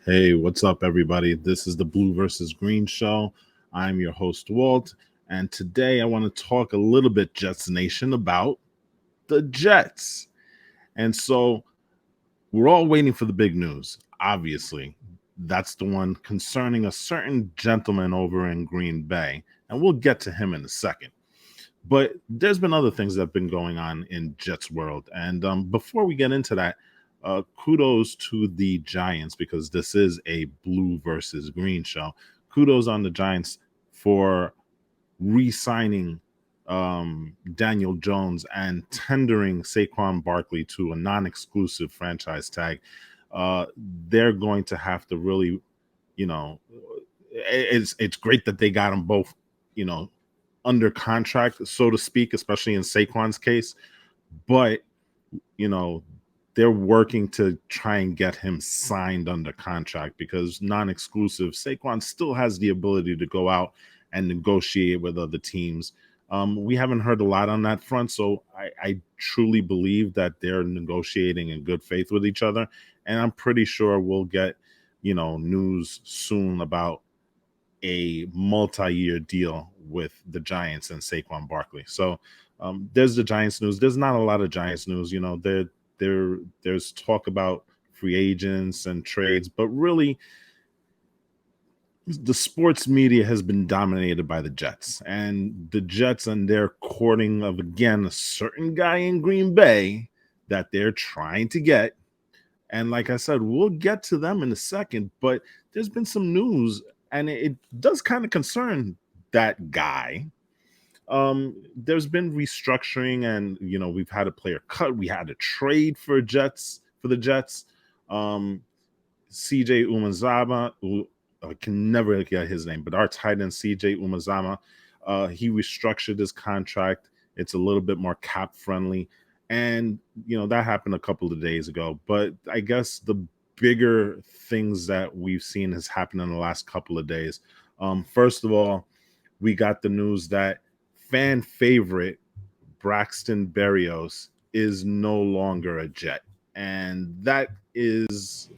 Hey, what's up, everybody? This is the Blue versus Green show. I'm your host, Walt, and today I want to talk a little bit, Jets Nation, about the Jets. And so we're all waiting for the big news, obviously. That's the one concerning a certain gentleman over in Green Bay, and we'll get to him in a second. But there's been other things that have been going on in Jets world. And before we get into that, kudos to the Giants because this is a blue versus green show. Kudos on the Giants for re-signing Daniel Jones and tendering Saquon Barkley to a non-exclusive franchise tag. Uh, they're going to have to really, you know, it's great that they got them both, you know, under contract, so to speak, especially in Saquon's case. But, you know, they're working to try and get him signed under contract because non-exclusive, Saquon still has the ability to go out and negotiate with other teams. We haven't heard a lot on that front, so I truly believe that they're negotiating in good faith with each other, and I'm pretty sure we'll get, news soon about a multi-year deal with the Giants and Saquon Barkley. So there's the Giants news. There's not a lot of Giants news. There's talk about free agents and trades, but really the sports media has been dominated by the Jets. And the Jets and their courting of, again, a certain guy in Green Bay that they're trying to get. And like I said, we'll get to them in a second, but there's been some news and it does kind of concern that guy. There's been restructuring and, we've had a player cut. We had a trade for the Jets. CJ Umazama, I can never get his name, but our tight end CJ Umazama, he restructured his contract. It's a little bit more cap friendly. And, that happened a couple of days ago. But I guess the bigger things that we've seen has happened in the last couple of days. First of all, we got the news that fan favorite Braxton Berrios is no longer a Jet. And that is,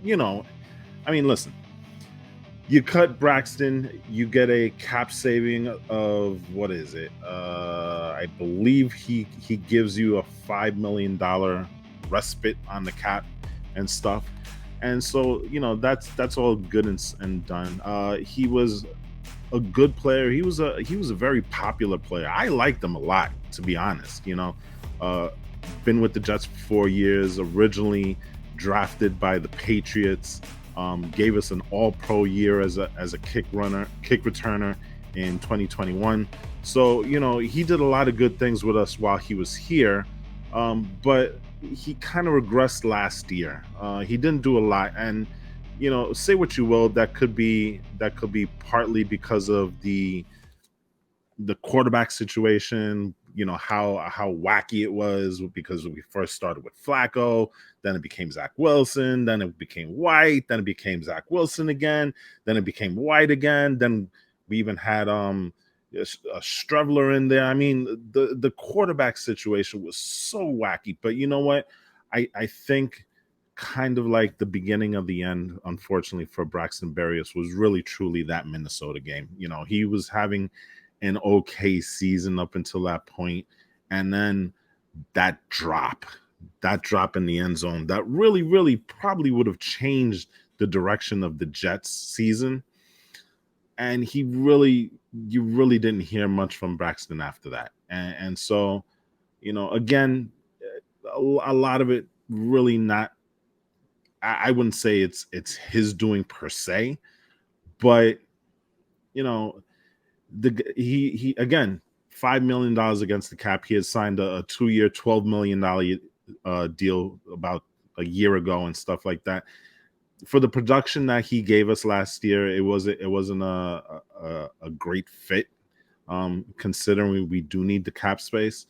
listen, you cut Braxton, you get a cap saving of what is it? I believe he gives you a $5 million respite on the cap and stuff. And so, that's all good and done. He was a good player. He was a very popular player. I liked him a lot, to be honest. Been with the Jets for 4 years, originally drafted by the Patriots. Gave us an all-pro year as a kick returner in 2021. So, he did a lot of good things with us while he was here. But he kind of regressed last year. He didn't do a lot. And, say what you will, that could be partly because of the quarterback situation, how wacky it was because we first started with Flacco, then it became Zach Wilson, then it became White, then it became Zach Wilson again, then it became White again, then we even had a Strevler in there. I mean, the quarterback situation was so wacky, but you know what? I think kind of like the beginning of the end, unfortunately for Braxton Berrios, was really truly that Minnesota game. He was having an okay season up until that point, and then that drop in the end zone that really probably would have changed the direction of the Jets season. And you really didn't hear much from Braxton after that. And so, again, a lot of it really not, I wouldn't say it's his doing per se, but he again, $5 million against the cap. He had signed a 2-year, $12 million deal about a year ago and stuff like that. For the production that he gave us last year, it wasn't a great fit, considering we do need the cap space.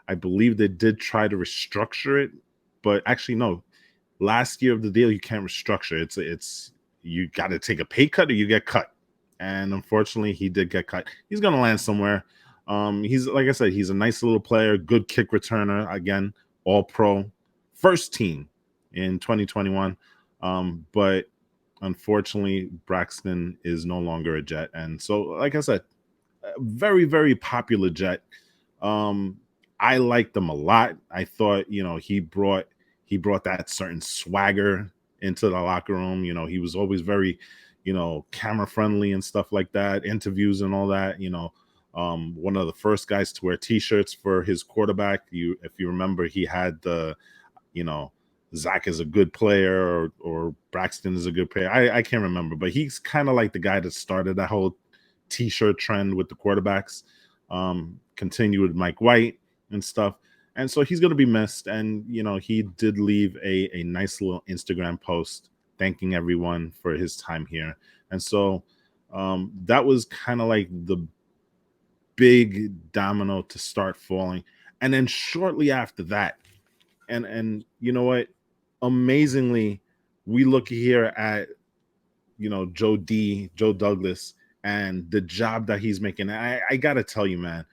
I believe they did try to restructure it, but actually no. Last year of the deal, you can't restructure. It's you got to take a pay cut or you get cut. And unfortunately, he did get cut. He's going to land somewhere. He's, like I said, he's a nice little player, good kick returner. Again, all pro, first team in 2021. But unfortunately, Braxton is no longer a Jet. And so, like I said, a very, very popular Jet. Um, I liked him a lot. I thought, he brought that certain swagger into the locker room. He was always very, camera friendly and stuff like that, interviews and all that. One of the first guys to wear T-shirts for his quarterback. If you remember, he had the, you know, Zach is a good player, or Braxton is a good player. I can't remember, but he's kind of like the guy that started that whole T-shirt trend with the quarterbacks. Continued with Mike White and stuff, and so he's going to be missed. And he did leave a nice little Instagram post thanking everyone for his time here. And so that was kind of like the big domino to start falling. And then shortly after that, and you know what, amazingly, we look here at Joe Douglas and the job that he's making. I gotta tell you, man,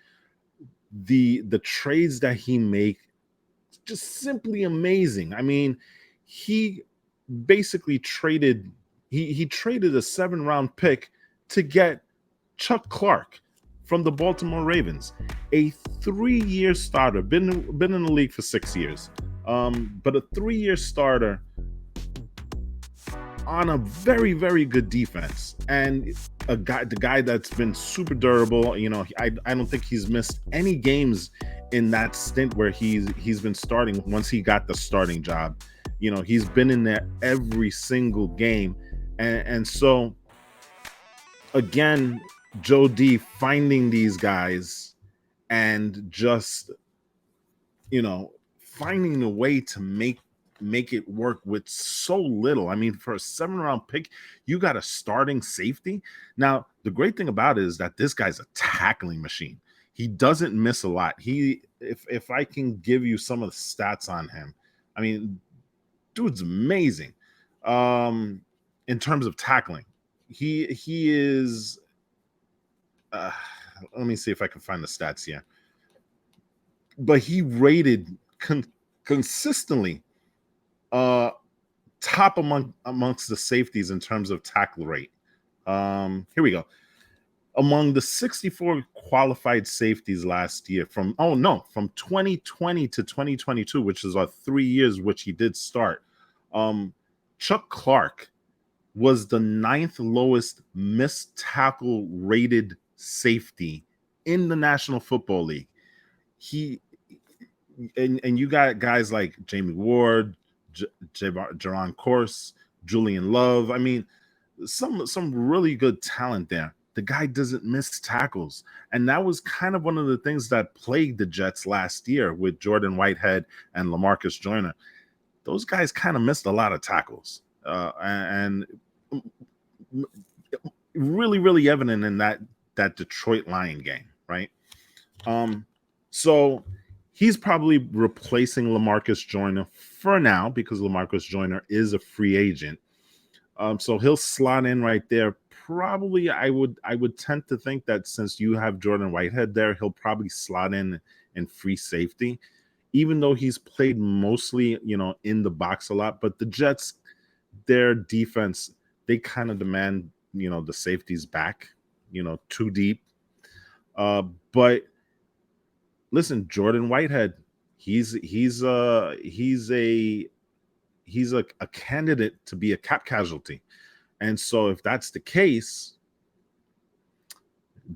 the trades that he make, just simply amazing. I mean, he basically he traded a 7-round pick to get Chuck Clark from the Baltimore Ravens, a 3-year starter, been in the league for 6 years, but a 3-year starter on a very, very good defense, and the guy that's been super durable. I don't think he's missed any games in that stint where he's been starting. Once he got the starting job, he's been in there every single game. And so again, Joe D finding these guys and just finding a way to make it work with so little. I mean, for a 7-round pick, you got a starting safety. Now, the great thing about it is that this guy's a tackling machine. He doesn't miss a lot. If I can give you some of the stats on him, I mean, dude's amazing. In terms of tackling, he is. Let me see if I can find the stats here. But he rated consistently top amongst the safeties in terms of tackle rate. Here we go. Among the 64 qualified safeties last year, from 2020 to 2022, which is 3 years which he did start, Chuck Clark was the 9th lowest missed tackle rated safety in the National Football League. And you got guys like Jamie Ward, Jaron Corse, Julian Love. I mean, some really good talent there. The guy doesn't miss tackles, and that was kind of one of the things that plagued the Jets last year with Jordan Whitehead and LaMarcus Joyner. Those guys kind of missed a lot of tackles, and really, really evident in that Detroit Lion game, right? So he's probably replacing LaMarcus Joyner for now, because LaMarcus Joyner is a free agent. So he'll slot in right there. Probably, I would tend to think that since you have Jordan Whitehead there, he'll probably slot in free safety, even though he's played mostly, in the box a lot. But the Jets, their defense, they kind of demand, the safeties back, too deep. But listen, Jordan Whitehead, he's a candidate to be a cap casualty. And so if that's the case,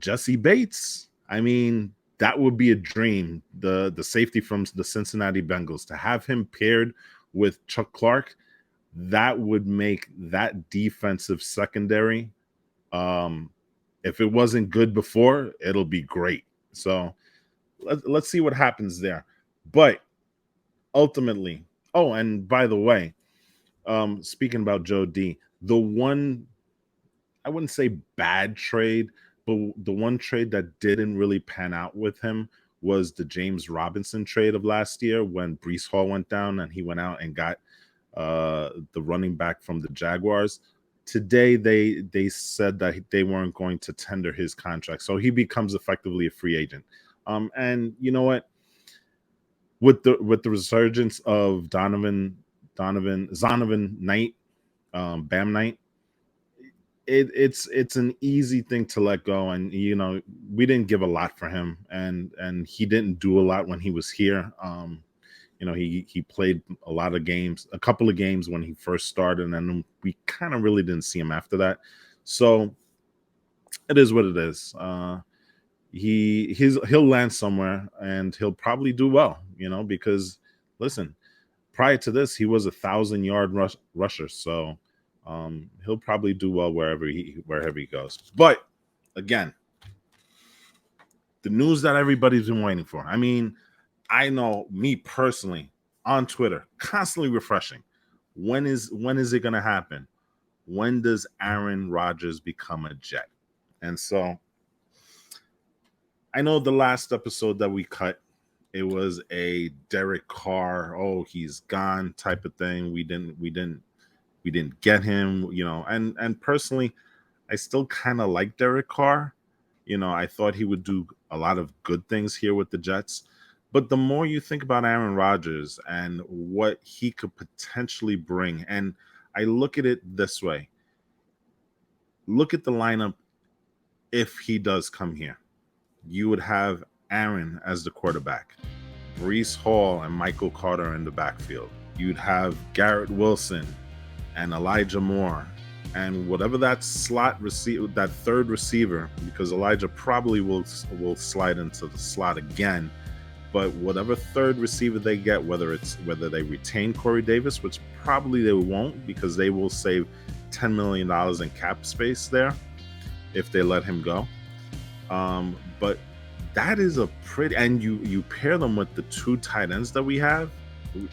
Jesse Bates, I mean, that would be a dream. The safety from the Cincinnati Bengals, to have him paired with Chuck Clark, that would make that defensive secondary, if it wasn't good before, it'll be great. So let's see what happens there. But ultimately, and by the way, speaking about Joe D, the one, I wouldn't say bad trade, but the one trade that didn't really pan out with him was the James Robinson trade of last year, when Breece Hall went down and he went out and got the running back from the Jaguars. Today, they said that they weren't going to tender his contract, so he becomes effectively a free agent. And you know what? With the resurgence of Zonovan Knight, Bam Knight, it's an easy thing to let go, and we didn't give a lot for him, and he didn't do a lot when he was here. He played a couple of games when he first started, and then we kind of really didn't see him after that. So it is what it is. He'll land somewhere, and he'll probably do well, because listen, prior to this, he was 1,000-yard rusher. So he'll probably do well wherever he goes. But again, the news that everybody's been waiting for. I mean, I know me personally on Twitter, constantly refreshing. When is it going to happen? When does Aaron Rodgers become a Jet? And so I know the last episode that we cut, it was a Derek Carr, oh, he's gone type of thing. We didn't get him, and personally, I still kind of like Derek Carr. I thought he would do a lot of good things here with the Jets. But the more you think about Aaron Rodgers and what he could potentially bring, and I look at it this way. Look at the lineup if he does come here. You would have Aaron as the quarterback, Breece Hall and Michael Carter in the backfield. You'd have Garrett Wilson and Elijah Moore, and whatever that slot receiver, that third receiver, because Elijah probably will slide into the slot again. But whatever third receiver they get, whether they retain Corey Davis, which probably they won't, because they will save $10 million in cap space there if they let him go. But that is a pretty, and you pair them with the two tight ends that we have.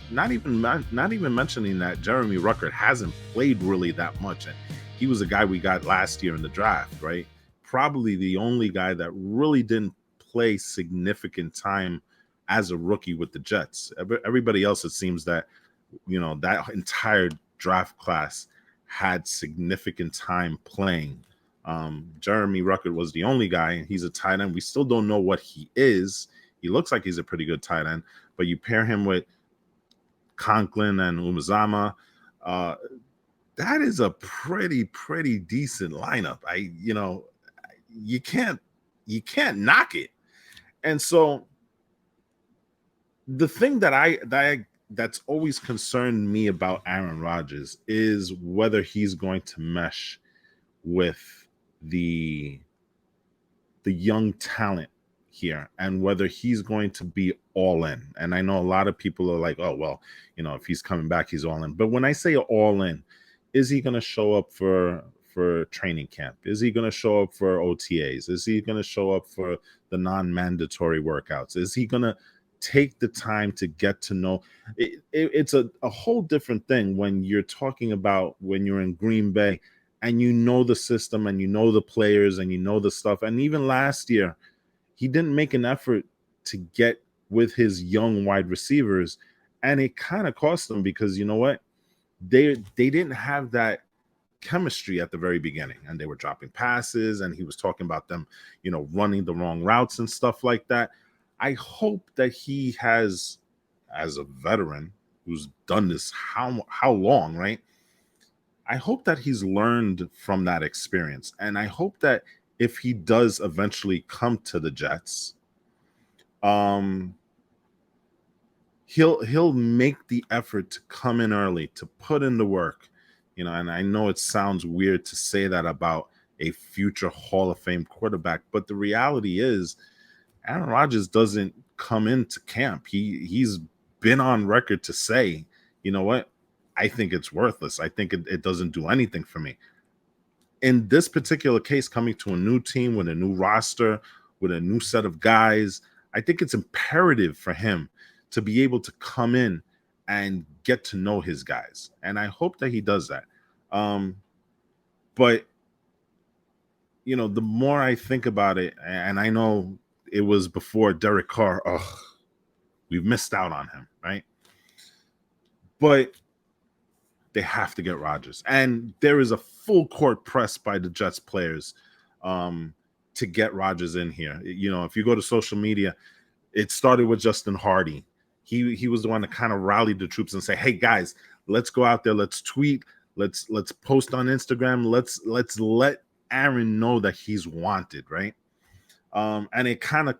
Not even mentioning that Jeremy Ruckert hasn't played really that much, and he was a guy we got last year in the draft, right? Probably the only guy that really didn't play significant time as a rookie with the Jets. Everybody else, it seems that that entire draft class had significant time playing. Jeremy Ruckert was the only guy, and he's a tight end. We still don't know what he is. He looks like he's a pretty good tight end, but you pair him with Conklin and Umazama, that is a pretty decent lineup. You can't knock it. And so the thing that's always concerned me about Aaron Rodgers is whether he's going to mesh with the young talent here, and whether he's going to be all in. And I know a lot of people are like, oh, well, if he's coming back, he's all in. But when I say all in, is he going to show up for training camp? Is he going to show up for OTAs? Is he going to show up for the non-mandatory workouts? Is he going to take the time to get to know? It's a whole different thing when you're talking about when you're in Green Bay and the system and the players and the stuff. And even last year, he didn't make an effort to get with his young wide receivers, and it kind of cost them, because you know what? They didn't have that chemistry at the very beginning, and they were dropping passes, and he was talking about them, running the wrong routes and stuff like that. I hope that he has, as a veteran who's done this how long, right? I hope that he's learned from that experience, and I hope that if he does eventually come to the Jets, he'll make the effort to come in early, to put in the work, and I know it sounds weird to say that about a future Hall of Fame quarterback, but the reality is Aaron Rodgers doesn't come into camp. He's been on record to say, you know what? I think it's worthless. I think it doesn't do anything for me. In this particular case, coming to a new team with a new roster, with a new set of guys, I think it's imperative for him to be able to come in and get to know his guys. And I hope that he does that. But, the more I think about it, and I know it was before Derek Carr, we've missed out on him, right? But they have to get Rodgers. And there is a full court press by the Jets players to get Rodgers in here. If you go to social media, it started with Justin Hardy. He was the one that kind of rallied the troops and say, hey, guys, let's go out there. Let's tweet. Let's post on Instagram. Let's let Aaron know that he's wanted, right? And it kind of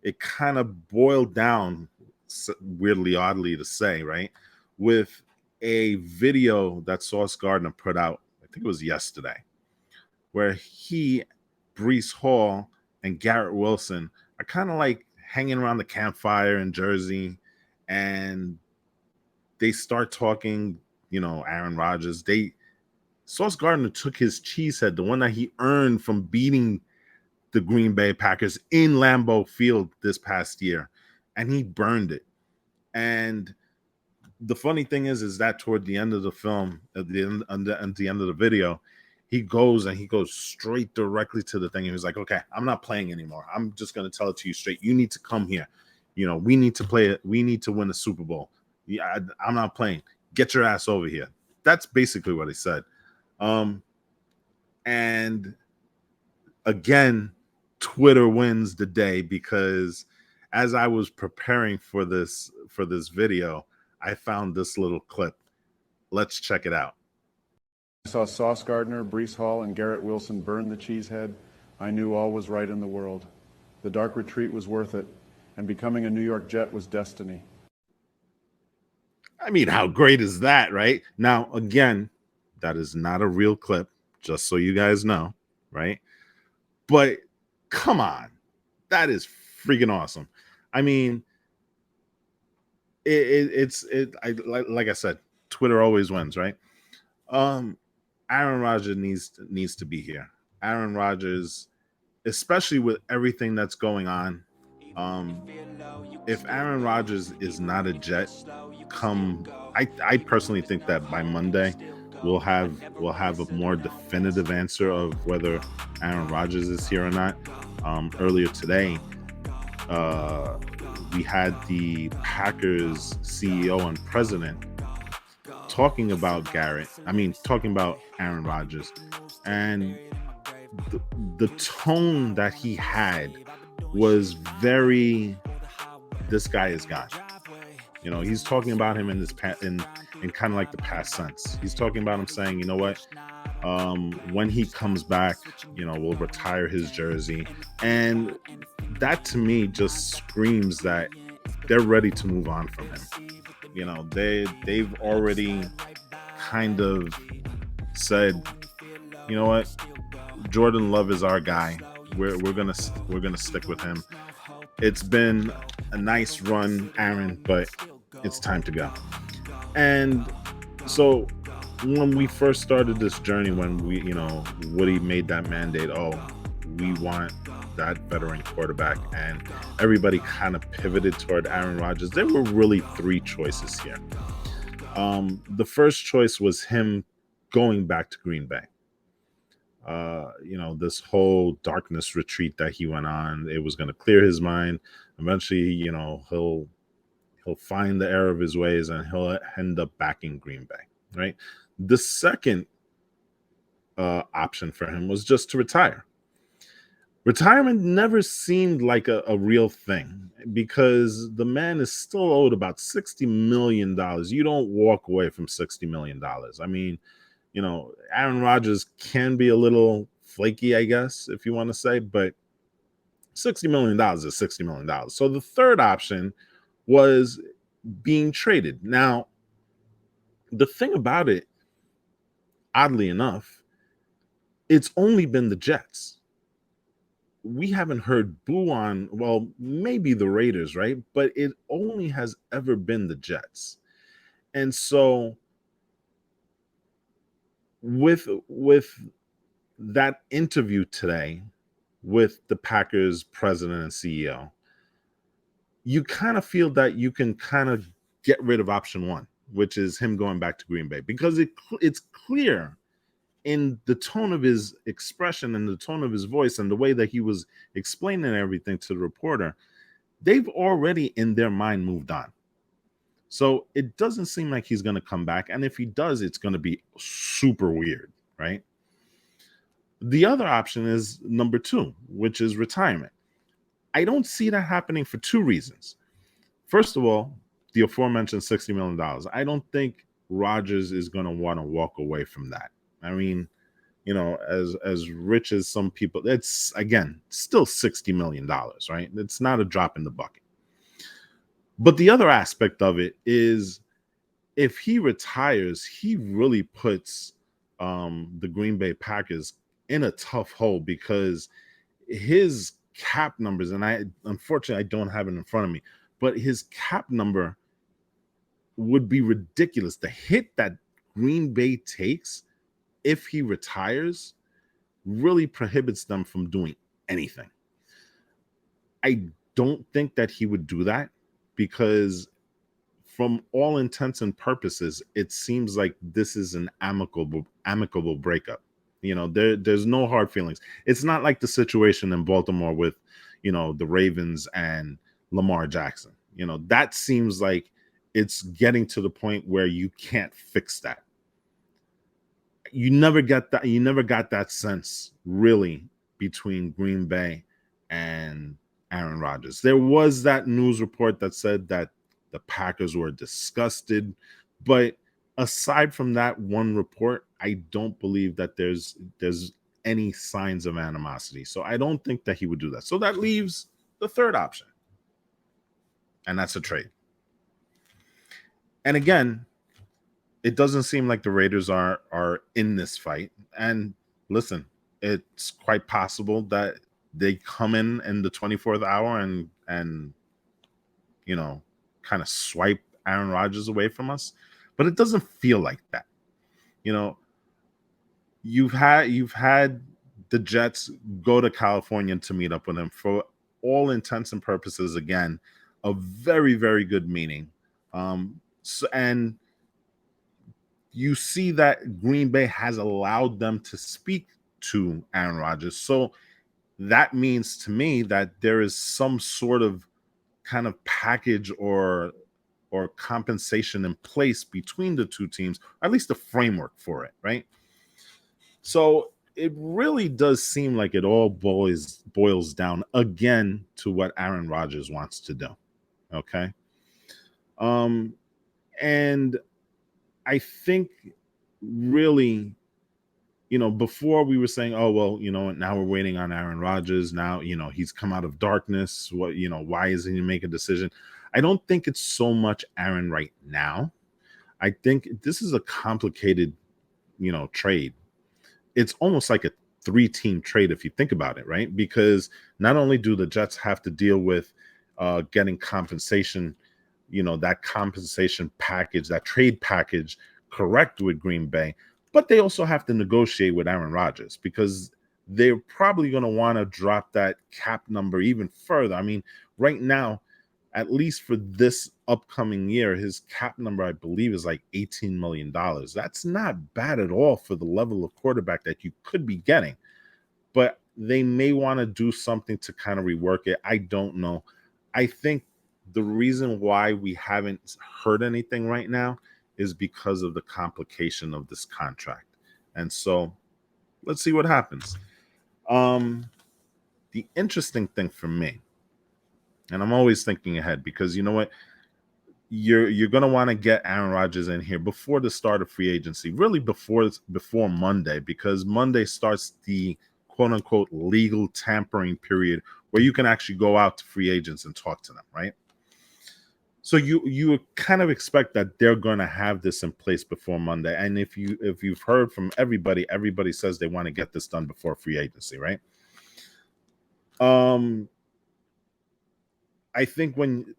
it kind of boiled down, weirdly, oddly to say, right, with a video that Sauce Gardner put out. I think it was yesterday, where he, Brees Hall, and Garrett Wilson are kind of like hanging around the campfire in Jersey, and they start talking. Aaron Rodgers. Sauce Gardner took his cheesehead, the one that he earned from beating the Green Bay Packers in Lambeau Field this past year, and he burned it. And the funny thing is that toward the end of the film, at the end of the video, he goes straight directly to the thing. He was like, "Okay, I'm not playing anymore. I'm just going to tell it to you straight. You need to come here. We need to play it. We need to win the Super Bowl. Yeah, I'm not playing. Get your ass over here." That's basically what he said. And again, Twitter wins the day, because as I was preparing for this video, I found this little clip. Let's check it out. I saw Sauce Gardner, Brees Hall, and Garrett Wilson burn the cheesehead. I knew all was right in the world. The dark retreat was worth it, and becoming a New York Jet was destiny. I mean, how great is that, right? Now, again, that is not a real clip, just so you guys know, right? But come on, that is freaking awesome. I mean, like I said, Twitter always wins, right? Aaron Rodgers needs to be here. Aaron Rodgers, especially with everything that's going on. If Aaron Rodgers is not a Jet, I personally think that by Monday we'll have a more definitive answer of whether Aaron Rodgers is here or not. Earlier today, we had the Packers CEO and president talking about talking about Aaron Rodgers, and the tone that he had was very, this guy is gone. He's talking about him in kind of like the past sense. He's talking about him saying, you know what, when he comes back, we'll retire his jersey. And that to me just screams that they're ready to move on from him. They've already kind of said, you know what, Jordan Love is our guy. We're gonna stick with him. It's been a nice run, Aaron, but it's time to go. And so when we first started this journey, when Woody made that mandate, we want that veteran quarterback, and everybody kind of pivoted toward Aaron Rodgers. There were really three choices here. The first choice was him going back to Green Bay. This whole darkness retreat that he went on, it was going to clear his mind. Eventually, he'll find the error of his ways and he'll end up back in Green Bay, right? The second option for him was just to retire. Retirement never seemed like a real thing, because the man is still owed about $60 million. You don't walk away from $60 million. I mean, Aaron Rodgers can be a little flaky, I guess, if you want to say, but $60 million is $60 million. So the third option was being traded. Now, the thing about it, oddly enough, it's only been the Jets. We haven't heard boo on, well, maybe the Raiders, right? But it only has ever been the Jets. And so with that interview today with the Packers president and CEO, you kind of feel that you can kind of get rid of option one, which is him going back to Green Bay, because it's clear in the tone of his expression and the tone of his voice and the way that he was explaining everything to the reporter, they've already in their mind moved on. So it doesn't seem like he's going to come back. And if he does, it's going to be super weird, right? The other option is number two, which is retirement. I don't see that happening for two reasons. First of all, the aforementioned $60 million. I don't think Rodgers is going to want to walk away from that. I mean, as rich as some people, it's again still $60 million, right? It's not a drop in the bucket. But the other aspect of it is if he retires, he really puts the Green Bay Packers in a tough hole because his cap numbers, and I unfortunately I don't have it in front of me, but his cap number would be ridiculous. The hit that Green Bay takes if he retires really prohibits them from doing anything. I don't think that he would do that because from all intents and purposes, it seems like this is an amicable breakup. There's no hard feelings. It's not like the situation in Baltimore with, the Ravens and Lamar Jackson. That seems like it's getting to the point where you can't fix that. You never got that sense really between Green Bay and Aaron Rodgers. There was that news report that said that the Packers were disgusted, but aside from that one report, I don't believe that there's any signs of animosity. So I don't think that he would do that. So that leaves the third option, and that's a trade. And again, it doesn't seem like the Raiders are in this fight. And listen, it's quite possible that they come in the 24th hour and kind of swipe Aaron Rodgers away from us, but it doesn't feel like that. You've had the Jets go to California to meet up with him for all intents and purposes. Again, a very, very good meeting. And you see that Green Bay has allowed them to speak to Aaron Rodgers. So that means to me that there is some sort of kind of package or compensation in place between the two teams, or at least a framework for it, right? So it really does seem like it all boils down again to what Aaron Rodgers wants to do. Okay. And I think really, before we were saying, oh, well, now we're waiting on Aaron Rodgers. Now, he's come out of darkness. Why isn't he make a decision? I don't think it's so much Aaron right now. I think this is a complicated, trade. It's almost like a 3-team trade if you think about it, right? Because not only do the Jets have to deal with getting compensation, that compensation package, that trade package correct with Green Bay, but they also have to negotiate with Aaron Rodgers because they're probably going to want to drop that cap number even further. I mean, right now, at least for this upcoming year, his cap number, I believe, is like $18 million. That's not bad at all for the level of quarterback that you could be getting. But they may want to do something to kind of rework it. I don't know. I think the reason why we haven't heard anything right now is because of the complication of this contract. And so let's see what happens. The interesting thing for me, and I'm always thinking ahead because you know what? You're going to want to get Aaron Rodgers in here before the start of free agency, really before Monday, because Monday starts the quote unquote legal tampering period where you can actually go out to free agents and talk to them, right? So you kind of expect that they're going to have this in place before Monday. And if you've heard from everybody says they want to get this done before free agency, right? I think when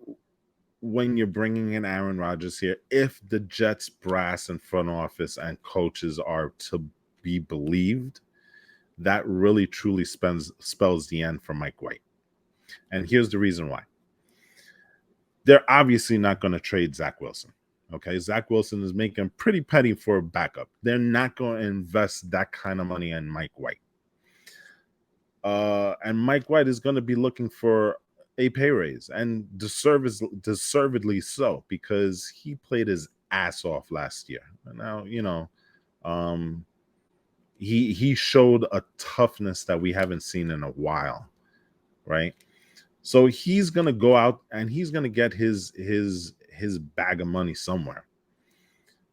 you're bringing in Aaron Rodgers here, if the Jets brass and front office and coaches are to be believed, that really truly spells the end for Mike White. And here's the reason why. They're obviously not going to trade Zach Wilson. Okay, Zach Wilson is making pretty penny for a backup. They're not going to invest that kind of money in Mike White. And Mike White is going to be looking for a pay raise, and deservedly so, because he played his ass off last year. And now, he showed a toughness that we haven't seen in a while, right? So he's gonna go out and he's gonna get his bag of money somewhere.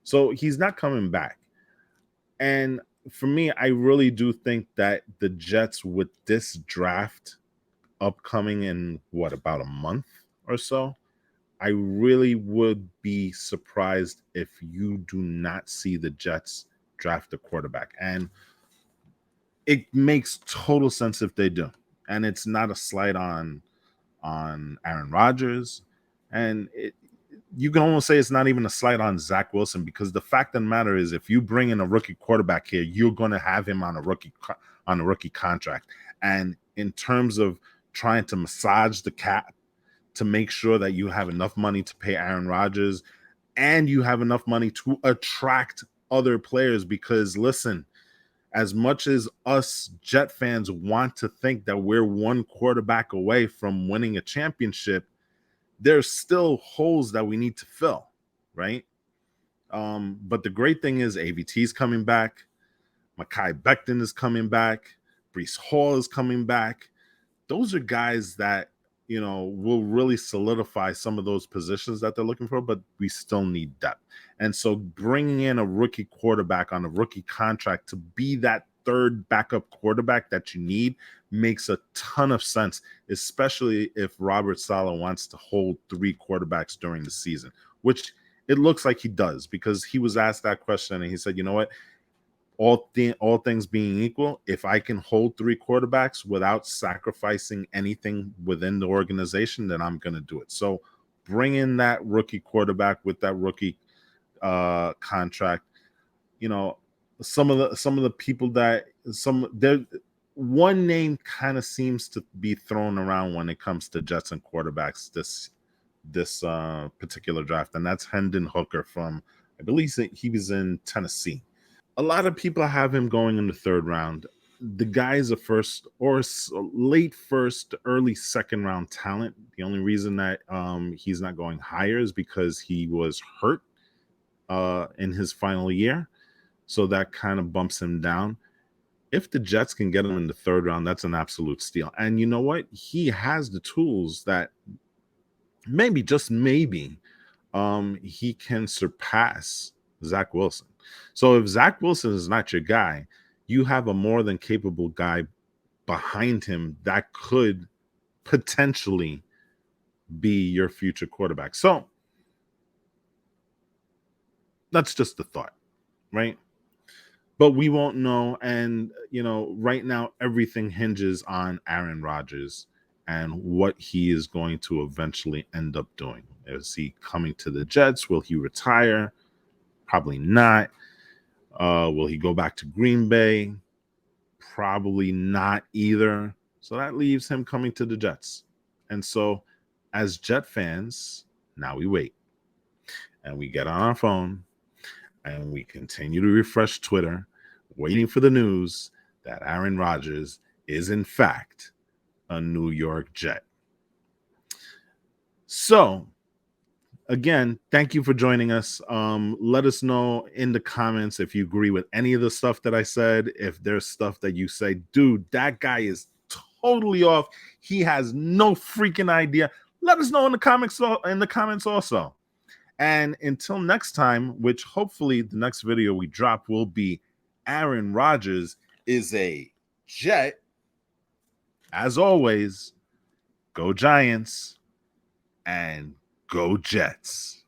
So he's not coming back. And for me, I really do think that the Jets, with this draft upcoming in about a month or so, I really would be surprised if you do not see the Jets draft a quarterback. And it makes total sense if they do. And it's not a slight on Aaron Rodgers. And you can almost say it's not even a slight on Zach Wilson, because the fact of the matter is, if you bring in a rookie quarterback here, you're going to have him on a rookie contract. And in terms of trying to massage the cap to make sure that you have enough money to pay Aaron Rodgers and you have enough money to attract other players, because listen, as much as us Jet fans want to think that we're one quarterback away from winning a championship, there's still holes that we need to fill, right? But the great thing is AVT's coming back, Mekhi Becton is coming back, Breece Hall is coming back. Those are guys that, will really solidify some of those positions that they're looking for, but we still need depth. And so bringing in a rookie quarterback on a rookie contract to be that third backup quarterback that you need makes a ton of sense, especially if Robert Saleh wants to hold three quarterbacks during the season, which it looks like he does, because he was asked that question and he said, you know what, all things being equal, if I can hold three quarterbacks without sacrificing anything within the organization, then I'm going to do it. So bring in that rookie quarterback with that rookie contract. Some of the people that one name kind of seems to be thrown around when it comes to Jets and quarterbacks this particular draft, and that's Hendon Hooker from, I believe he was in Tennessee. A lot of people have him going in the third round. The guy is a first or late first, early second round talent. The only reason that he's not going higher is because he was hurt in his final year. So that kind of bumps him down. If the Jets can get him in the third round, that's an absolute steal. And you know what? He has the tools that maybe, just maybe, he can surpass Zach Wilson. So if Zach Wilson is not your guy, you have a more than capable guy behind him that could potentially be your future quarterback. So that's just a thought, right? But we won't know. And, right now, everything hinges on Aaron Rodgers and what he is going to eventually end up doing. Is he coming to the Jets? Will he retire? Probably not. Will he go back to Green Bay? Probably not either. So that leaves him coming to the Jets. And so, as Jet fans, now we wait. And we get on our phone and we continue to refresh Twitter, waiting for the news that Aaron Rodgers is, in fact, a New York Jet. So, again, thank you for joining us. Let us know in the comments if you agree with any of the stuff that I said. If there's stuff that you say, dude, that guy is totally off, he has no freaking idea, let us know in the comments also. And until next time, which hopefully the next video we drop will be Aaron Rodgers is a Jet. As always, go Giants and go Jets.